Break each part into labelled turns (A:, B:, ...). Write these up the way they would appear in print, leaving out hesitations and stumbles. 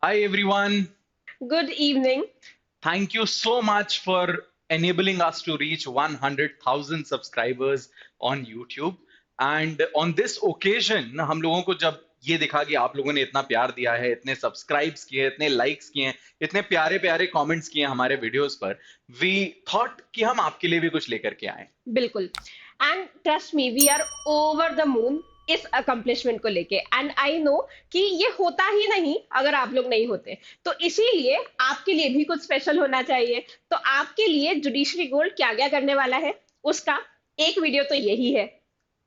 A: Hi everyone.
B: Good evening.
A: Thank you so much for enabling us to reach 100,000 subscribers on YouTube. And on this occasion, हम लोगों को जब ये दिखा कि आप लोगों ने इतना प्यार दिया है, इतने सब्सक्राइब्स किए, इतने लाइक्स किए, इतने प्यारे प्यारे कमेंट्स किए हमारे वीडियोस पर, we thought कि हम आपके लिए भी कुछ लेकर के आए।
B: बिल्कुल। And trust me, we are over the moon इस अकम्पलिशमेंट को लेके। एंड आई नो कि ये होता ही नहीं अगर आप लोग नहीं होते, तो इसीलिए आपके लिए भी कुछ स्पेशल होना चाहिए। तो आपके लिए जुडिशरी गोल्ड क्या क्या करने वाला है, उसका एक वीडियो तो यही है।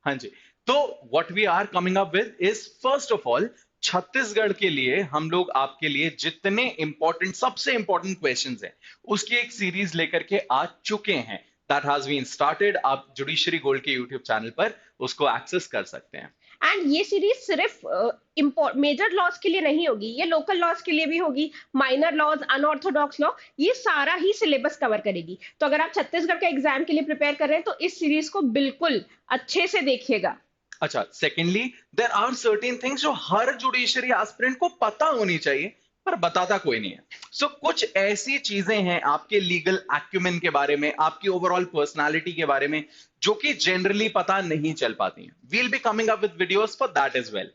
A: हाँ जी। तो what we are coming up with is first of all Chhattisgarh के लिए हम लोग आपके लिए जितने इंपॉर्टेंट सबसे इंपॉर्टेंट क्वेश्चंस हैं उसकी एक सीरीज लेकर के आ चुके हैं। That has been started. आप जुडिशरी गोल्ड के यूट्यूब चैनल पर उसको एक्सेस कर सकते हैं।
B: एंड ये सीरीज सिर्फ मेजर लॉज के लिए नहीं होगी, ये लोकल लॉज के लिए भी होगी, माइनर लॉज, अनऑर्थोडॉक्स लॉ, ये सारा ही सिलेबस कवर करेगी। तो अगर आप छत्तीसगढ़ के एग्जाम के लिए प्रिपेयर कर रहे हैं तो इस सीरीज को बिल्कुल अच्छे से देखिएगा।
A: अच्छा, secondly there are certain things जो हर जुडिशरी एस्पिरेंट को पता होनी चाहिए पर बताता कोई नहीं है। सो कुछ ऐसी चीजें हैं आपके लीगल एक्यूमेन के बारे में, आपकी ओवरऑल पर्सनालिटी के बारे में, जो कि जनरली पता नहीं चल पाती हैं। We'll be coming up with videos for that as well.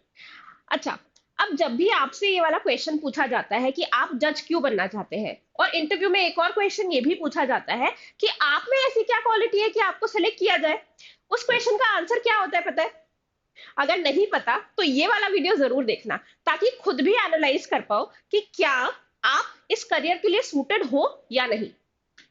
B: अच्छा, अब जब भी आपसे ये वाला क्वेश्चन पूछा जाता है कि आप जज क्यों बनना चाहते हैं, और इंटरव्यू में एक और क्वेश्चन ये भी पूछा जाता है कि आप में ऐसी क्या क्वालिटी है कि आपको सेलेक्ट किया जाए, उस क्वेश्चन का आंसर क्या होता है पता है? अगर नहीं पता तो ये वाला वीडियो जरूर देखना, ताकि खुद भी एनालाइज कर पाओ कि क्या आप इस करियर के लिए सूटेड हो या नहीं।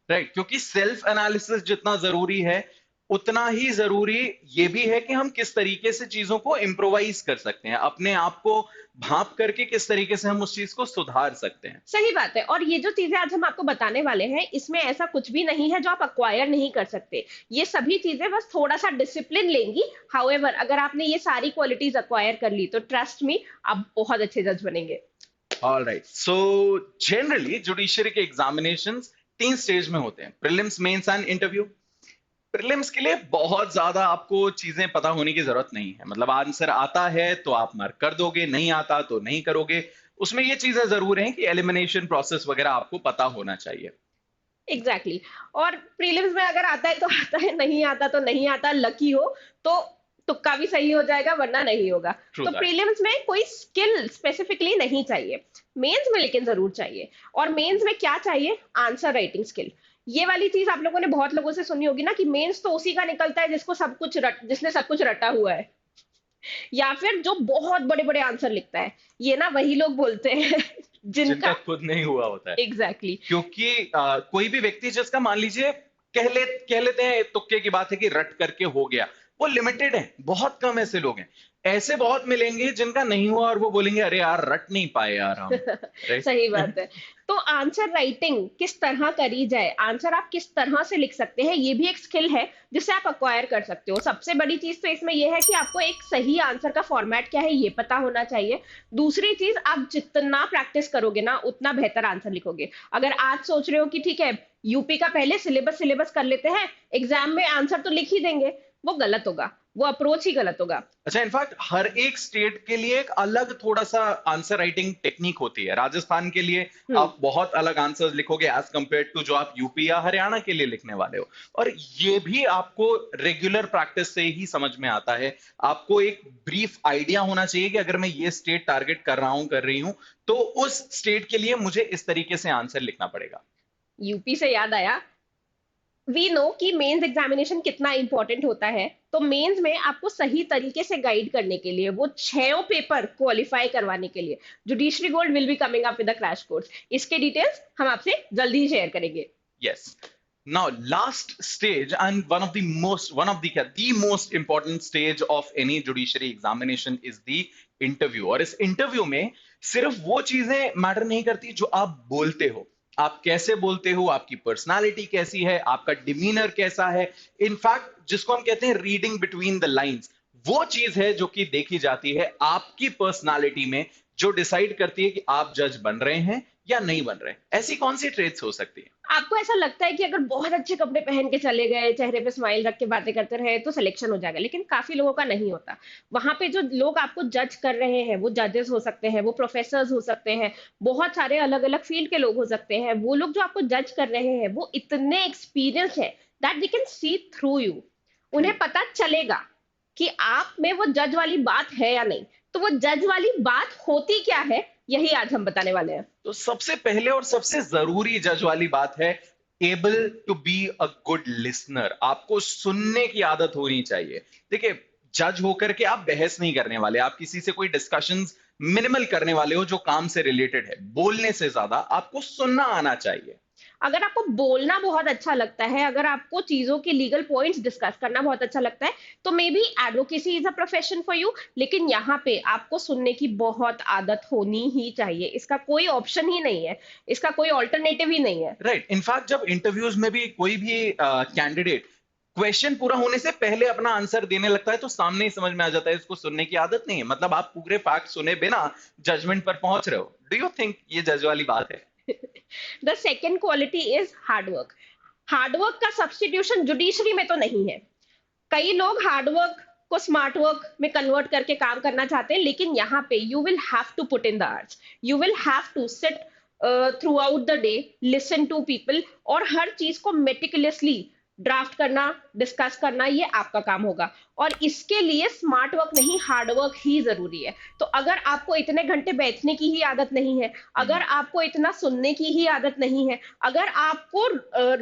A: राइट, क्योंकि सेल्फ एनालिसिस जितना जरूरी है उतना ही जरूरी ये भी है कि हम किस तरीके से चीजों को इम्प्रोवाइज कर सकते हैं, अपने आप को भांप करके किस तरीके से हम उस चीज को सुधार सकते हैं।
B: सही बात है। और ये जो चीजें आज हम आपको बताने वाले हैं, इसमें ऐसा कुछ भी नहीं है जो आप अक्वायर नहीं कर सकते। ये सभी चीजें बस थोड़ा सा डिसिप्लिन लेंगी। हाउएवर, अगर आपने ये सारी क्वालिटीज अक्वायर कर ली तो ट्रस्ट मी, आप बहुत अच्छे जज बनेंगे।
A: All right, so generally judiciary के एग्जामिनेशंस 3 स्टेज में होते हैं: prelims, mains and interview. Prelims के लिए बहुत ज्यादा आपको चीजें पता होने की जरूरत नहीं है, मतलब आंसर आता है तो आप मार्क कर दोगे, नहीं आता तो नहीं करोगे। उसमें ये चीजें जरूर हैं कि एलिमिनेशन प्रोसेस वगैरह आपको पता होना चाहिए।
B: Exactly exactly। और प्रीलिम्स में अगर आता है तो आता है, नहीं आता तो नहीं आता। लकी हो तो तुक्का भी सही हो जाएगा, वरना नहीं होगा।
A: ट्रू
B: तो
A: दैट।
B: प्रीलिम्स में कोई स्किल स्पेसिफिकली नहीं चाहिए, मेंस में लेकिन जरूर चाहिए। और मेंस में क्या चाहिए? Answer writing skill. ये वाली चीज आप लोगों ने बहुत लोगों से सुनी होगी ना कि मेंस तो उसी का निकलता है जिसने सब कुछ रटा हुआ है, या फिर जो बहुत बड़े बड़े आंसर लिखता है। ये ना वही लोग बोलते हैं
A: जिनका
B: जिनका
A: खुद नहीं हुआ होता है।
B: Exactly exactly।
A: क्योंकि कोई भी व्यक्ति जिसका मान लीजिए कह लेते हैं, तुक्के की बात है कि रट करके हो गया, वो लिमिटेड है, बहुत कम ऐसे लोग हैं। ऐसे बहुत मिलेंगे जिनका नहीं हुआ और वो बोलेंगे अरे यार रट नहीं पाए यार हम।
B: सही
A: राइट।
B: बात है। तो आंसर राइटिंग किस तरह करी जाए, आंसर आप किस तरह से लिख सकते हैं, ये भी एक स्किल है जिसे आप अक्वायर कर सकते हो। सबसे बड़ी चीज तो इसमें यह है कि आपको एक सही आंसर का फॉर्मेट क्या है ये पता होना चाहिए। दूसरी चीज, आप जितना प्रैक्टिस करोगे ना उतना बेहतर आंसर लिखोगे। अगर आज सोच रहे हो कि ठीक है, यूपी का पहले सिलेबस सिलेबस कर लेते हैं, एग्जाम में आंसर तो लिख ही देंगे, वो गलत होगा, वो अप्रोच ही गलत होगा।
A: अच्छा, इनफैक्ट हर एक स्टेट के लिए एक अलग थोड़ा सा आंसर राइटिंग टेक्निक होती है। राजस्थान के लिए
B: हम्म।
A: आप बहुत अलग आंसर्स लिखोगे एज कंपेयर टू जो आप यूपी या हरियाणा के लिए लिखने वाले हो। और ये भी आपको रेगुलर प्रैक्टिस से ही समझ में आता है। आपको एक ब्रीफ आइडिया होना चाहिए कि अगर मैं ये स्टेट टारगेट कर रहा हूं, कर रही हूं, तो उस स्टेट के लिए मुझे इस तरीके से आंसर लिखना पड़ेगा।
B: यूपी से याद आया, वी नो कि मेंस एग्जामिनेशन कितना इंपॉर्टेंट होता है। तो मेंस में आपको सही तरीके से गाइड करने के लिए, वो 6 पेपर क्वालिफाई करवाने के लिए, judiciary gold will be coming up with a crash course. इसके डिटेल्स हम आपसे जल्दी ही शेयर करेंगे।
A: Yes. Now, last stage and the most important stage of any judiciary examination is the interview. और इस इंटरव्यू में सिर्फ वो चीजें मैटर नहीं करती जो आप बोलते हो। आप कैसे बोलते हो, आपकी पर्सनालिटी कैसी है, आपका डिमीनर कैसा है। इनफैक्ट जिसको हम कहते हैं रीडिंग बिटवीन द लाइंस, वो चीज है जो कि देखी जाती है आपकी पर्सनालिटी में, जो डिसाइड करती है कि आप जज बन रहे हैं या नहीं बन रहे? ऐसी कौन सी ट्रेड्स हो सकती है?
B: आपको ऐसा लगता है कि अगर बहुत अच्छे कपड़े पहन के चले गए, चेहरे पे स्माइल रख के बातें करते रहे, तो सिलेक्शन हो जाएगा, लेकिन काफ़ी लोगों का नहीं होता। वहाँ पे जो लोग आपको जज कर रहे हैं, वो जजेस हो सकते हैं, वो प्रोफेसर्स हो सकते हैं, बहुत सारे अलग-अलग फील्ड के लोग हो सकते हैं। वो लोग जो आपको जज कर रहे हैं, वो इतने एक्सपीरियंस्ड है that they can see through you.
A: True.
B: उन्हें पता चलेगा कि आप में वो जज वाली बात है या नहीं। तो वो जज वाली बात होती क्या है, यही आज हम बताने वाले हैं।
A: तो सबसे पहले और सबसे जरूरी जज वाली बात है, able to be a good listener. आपको सुनने की आदत होनी चाहिए। देखिए, जज होकर के आप बहस नहीं करने वाले, आप किसी से कोई डिस्कशंस मिनिमल करने वाले हो जो काम से रिलेटेड है। बोलने से ज्यादा आपको सुनना आना चाहिए।
B: अगर आपको बोलना बहुत अच्छा लगता है, अगर आपको चीज़ों के लीगल पॉइंट्स डिस्कस करना बहुत अच्छा लगता है, तो may be advocacy is a profession for you. लेकिन यहाँ पे आपको सुनने की बहुत आदत होनी ही चाहिए। इसका कोई ऑप्शन ही नहीं है, इसका कोई अल्टरनेटिव ही नहीं है।
A: राइट। इनफैक्ट जब इंटरव्यूज में भी कोई भी कैंडिडेट क्वेश्चन पूरा होने से पहले अपना आंसर देने लगता है, तो सामने ही समझ में आ जाता है इसको सुनने की आदत नहीं है। मतलब आप पूरे फैक्ट सुने बिना जजमेंट पर पहुंच रहे हो। डू यू थिंक ये जज वाली बात है?
B: The second quality is hard work. Hard work का सब्सटीट्यूशन जुडिशरी में तो नहीं है। कई लोग हार्ड वर्क को स्मार्ट वर्क में कन्वर्ट करके काम करना चाहते हैं, लेकिन यहाँ पे you will have to put in the hours, you will have to sit throughout the day, listen to people, और हर चीज को मेटिकुलसली ड्राफ्ट करना, डिस्कस करना, ये आपका काम होगा। और इसके लिए स्मार्ट वर्क नहीं, हार्ड वर्क ही जरूरी है। तो अगर आपको इतने घंटे बैठने की ही आदत नहीं है, अगर आपको इतना सुनने की ही आदत नहीं है, अगर आपको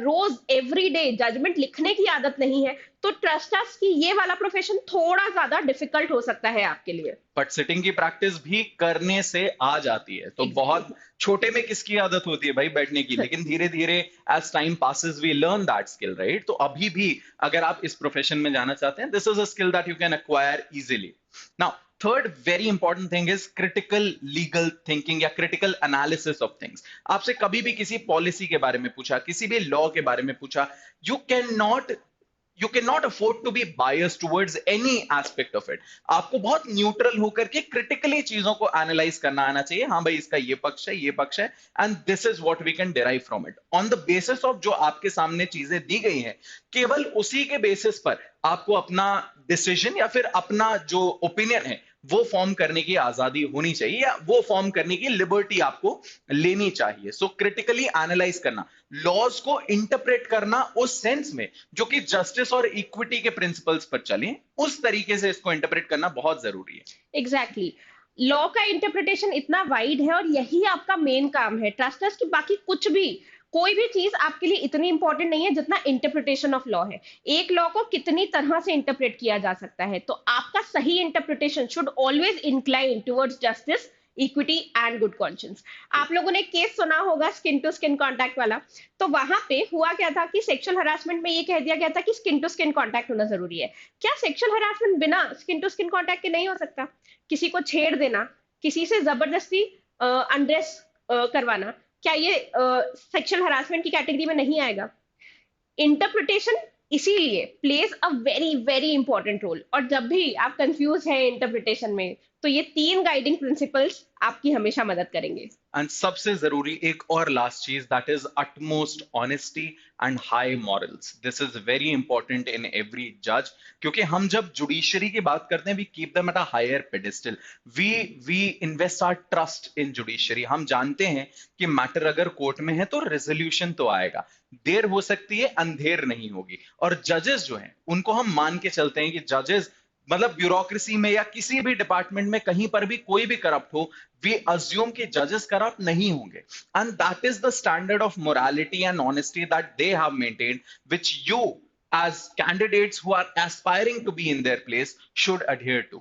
B: रोज एवरी डे जजमेंट लिखने की आदत नहीं है, तो ट्रस्ट अस कि ये वाला प्रोफेशन थोड़ा ज्यादा डिफिकल्ट हो सकता है आपके लिए।
A: बट सिटिंग की प्रैक्टिस भी करने से आ जाती है। तो
B: एग्जैक्टली।
A: बहुत छोटे में किसकी आदत होती है भाई बैठने की, लेकिन धीरे धीरे as time passes we learn that skill, right? तो अभी भी अगर आप इस प्रोफेशन में जाना चाहते हैं, this is a skill that you can acquire easily. Now, third very important thing is critical legal thinking या क्रिटिकल एनालिसिस ऑफ थिंग्स। आपसे कभी भी किसी पॉलिसी के बारे में पूछा, किसी भी लॉ के बारे में पूछा, you can not you can not afford to be bias towards any aspect of it. आपको बहुत न्यूट्रल होकर के क्रिटिकली चीजों को एनालाइज करना आना चाहिए। हाँ भाई, इसका ये पक्ष है, ये पक्ष है, and this is what we can derive from it on the basis of जो आपके सामने चीजें दी गई हैं। केवल उसी के बेसिस पर आपको अपना डिसीजन या फिर अपना जो ओपिनियन है वो फॉर्म करने की आजादी होनी चाहिए, या वो फॉर्म करने की लिबर्टी आपको लेनी चाहिए। सो क्रिटिकली एनालाइज करना, लॉज को इंटरप्रेट करना उस सेंस में जो कि जस्टिस और इक्विटी के प्रिंसिपल्स पर चले, उस तरीके से इसको इंटरप्रेट करना बहुत जरूरी है।
B: एग्जैक्टली। लॉ का इंटरप्रिटेशन इतना वाइड है, और यही आपका मेन काम है। ट्रस्ट अस कि बाकी कुछ भी, कोई भी चीज आपके लिए इतनी इंपॉर्टेंट नहीं है जितना इंटरप्रिटेशन ऑफ लॉ है। एक लॉ को कितनी तरह से इंटरप्रेट किया जा सकता है, तो आपका सही interpretation should always incline towards justice, equity and good conscience. आप लोगों ने केस सुना होगा स्किन टू स्किन कांटेक्ट वाला। तो वहां पे हुआ क्या था कि सेक्सुअल हरासमेंट में ये कह दिया गया था कि स्किन टू स्किन कांटेक्ट होना जरूरी है। क्या सेक्सुअल हरासमेंट बिना स्किन टू स्किन कांटेक्ट के नहीं हो सकता? किसी को छेड़ देना, किसी से जबरदस्ती अनड्रेस करवाना, क्या ये सेक्सुअल हरासमेंट की कैटेगरी में नहीं आएगा? इंटरप्रिटेशन इसीलिए plays a very very important role. और जब भी आप कंफ्यूज हैं इंटरप्रिटेशन में, तो ये तीन गाइडिंग प्रिंसिपल्स आपकी हमेशा मदद करेंगे।
A: एंड सबसे जरूरी एक और लास्ट चीज, that is utmost honesty and high morals. This is very important in every जज, क्योंकि हम जब जुडिशरी की बात करते हैं, we keep them at a higher pedestal. We we invest our trust in judiciary. हम जानते हैं कि मैटर अगर कोर्ट में है तो रेजोल्यूशन तो आएगा, देर हो सकती है, अंधेर नहीं होगी। और जजेस जो हैं उनको हम मान के चलते हैं कि जजेस, मतलब ब्यूरोक्रेसी में या किसी भी डिपार्टमेंट में कहीं पर भी कोई भी करप्ट हो, वी अज्यूम कि जजेस करप्ट नहीं होंगे। And that is the standard of morality and honesty that they have maintained, which you as candidates who are aspiring to be in their place should adhere to.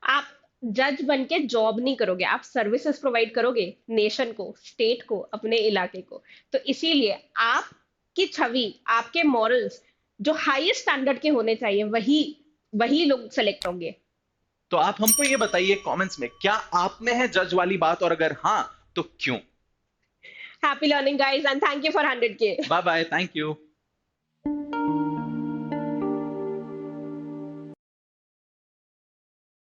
B: आप जज बन के job नहीं करोगे, आप सर्विसेज प्रोवाइड करोगे nation को, state को, अपने इलाके को। तो इसीलिए आपकी छवि, आपके मॉरल्स जो हाईएस्ट स्टैंडर्ड के होने चाहिए, वही वही लोग सेलेक्ट होंगे।
A: तो आप हमको ये बताइए कमेंट्स में, क्या आप में है जज वाली बात, और अगर हाँ तो क्यों?
B: Happy learning guys, and thank you for 100K।
A: Bye bye, thank you.